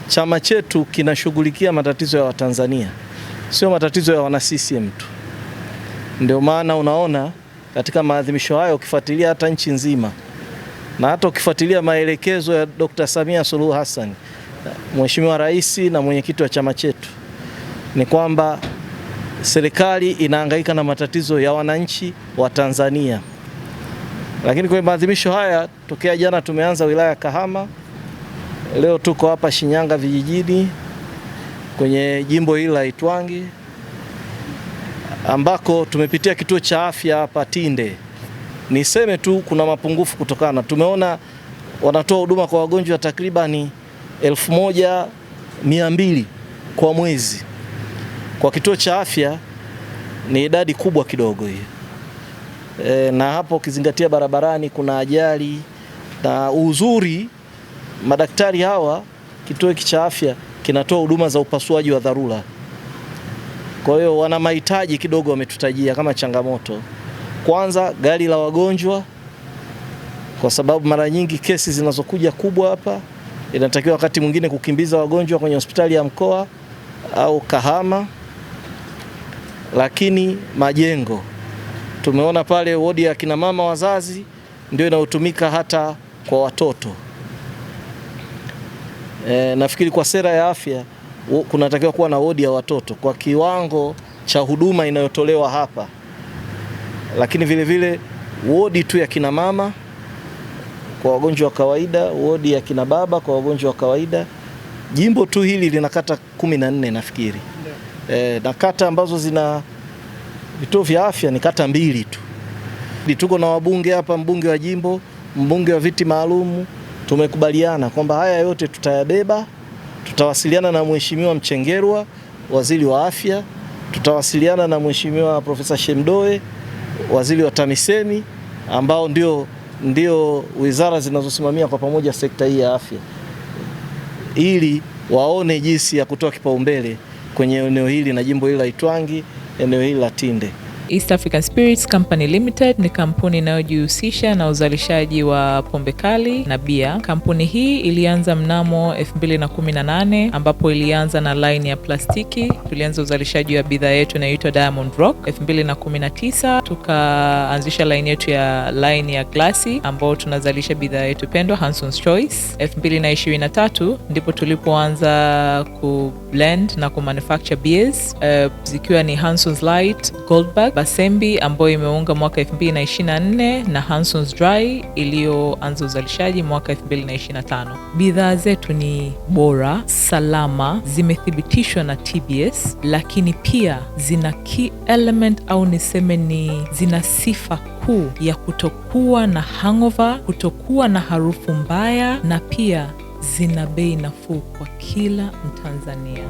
chama chetu kinashughulikia matatizo ya Watanzania, sio matatizo ya wana CCM tu. Ndio maana unaona katika maadhimisho hayo ukifuatilia hata nchi nzima na hata ukifuatilia maelekezo ya Dr. Samia Suluhu Hassan, Mheshimiwa Rais na mwenyekiti wa chama chetu, ni kwamba serikali inahangaika na matatizo ya wananchi wa Tanzania. Lakini kwenye maadhimisho haya tokea jana tumeanza wilaya ya Kahama, leo tuko hapa Shinyanga vijijini kwenye jimbo hili la Itwangi, ambako tumepitia kituo cha afya hapa Tinde. Niseme tu kuna mapungufu kutokana, tumeona wanatoa huduma kwa wagonjwa takribani 1200 kwa mwezi. Kwa kituo cha afya ni idadi kubwa kidogo hii. Na hapo ukizingatia barabarani kuna ajali, na uzuri madaktari hawa kituo hiki cha afya kinatoa huduma za upasuaji wa dharura. Kwa hiyo wana mahitaji kidogo wametutajia kama changamoto. Kwanza gari la wagonjwa, kwa sababu mara nyingi kesi zinazokuja kubwa hapa inatakiwa wakati mwingine kukimbiza wagonjwa kwenye hospitali ya mkoa au Kahama. Lakini majengo, tumeona pale wodi ya kina mama wazazi ndio inayotumika hata kwa watoto. Nafikiri kwa sera ya afya kunatakiwa kuwa na wodi ya watoto kwa kiwango cha huduma inayotolewa hapa. Lakini vile vile wodi tu ya kina mama kwa wagonjwa wa kawaida, wodi ya kina baba kwa wagonjwa wa kawaida. Jimbo tu hili lina kata 14 nafikiri. Na kata ambazo zina vituo vya afya ni kata 2 tu. Tuko na wabunge hapa, mbunge wa jimbo, mbunge wa viti maalumu. Tumekubaliana kwamba haya yote tutayabeba. Tutawasiliana na Mheshimiwa Mchengerwa, waziri wa afya, tutawasiliana na Mheshimiwa Profesa Shemdoe, waziri wa TAMISEMI, ambao ndio wizara zinazosimamia kwa pamoja sekta hii ya afya, ili waone jinsi ya kutoa kipaumbele kwenye eneo hili na jimbo hili la Itwangi, eneo hili la Tinde. East African Spirits Company Limited ni kampuni inayojihusisha na uzalishaji wa pombe kali na bia. Kampuni hii ilianza mnamo 2018 ambapo ilianza na line ya plastiki. Tulianza uzalishaji wa bidhaa yetu inayoitwa Diamond Rock. 2019 tukaanzisha line yetu ya line ya glasi ambao tunazalisha bidhaa yetu pendwa Hanson's Choice. 2023 ndipo tulipoanza ku blend na ku manufacture beers zikiwa ni Hanson's Light, Goldberg, Basembi ambayo imeunga mwaka 2024 na Hanson's Dry iliyoanza uzalishaji mwaka 2025. Bidhaa zetu ni bora, salama, zimethibitishwa na TBS, lakini pia zina key element au niseme ni zina sifa kuu ya kutokuwa na hangover, kutokuwa na harufu mbaya, na pia zina bei nafuu kwa kila Mtanzania.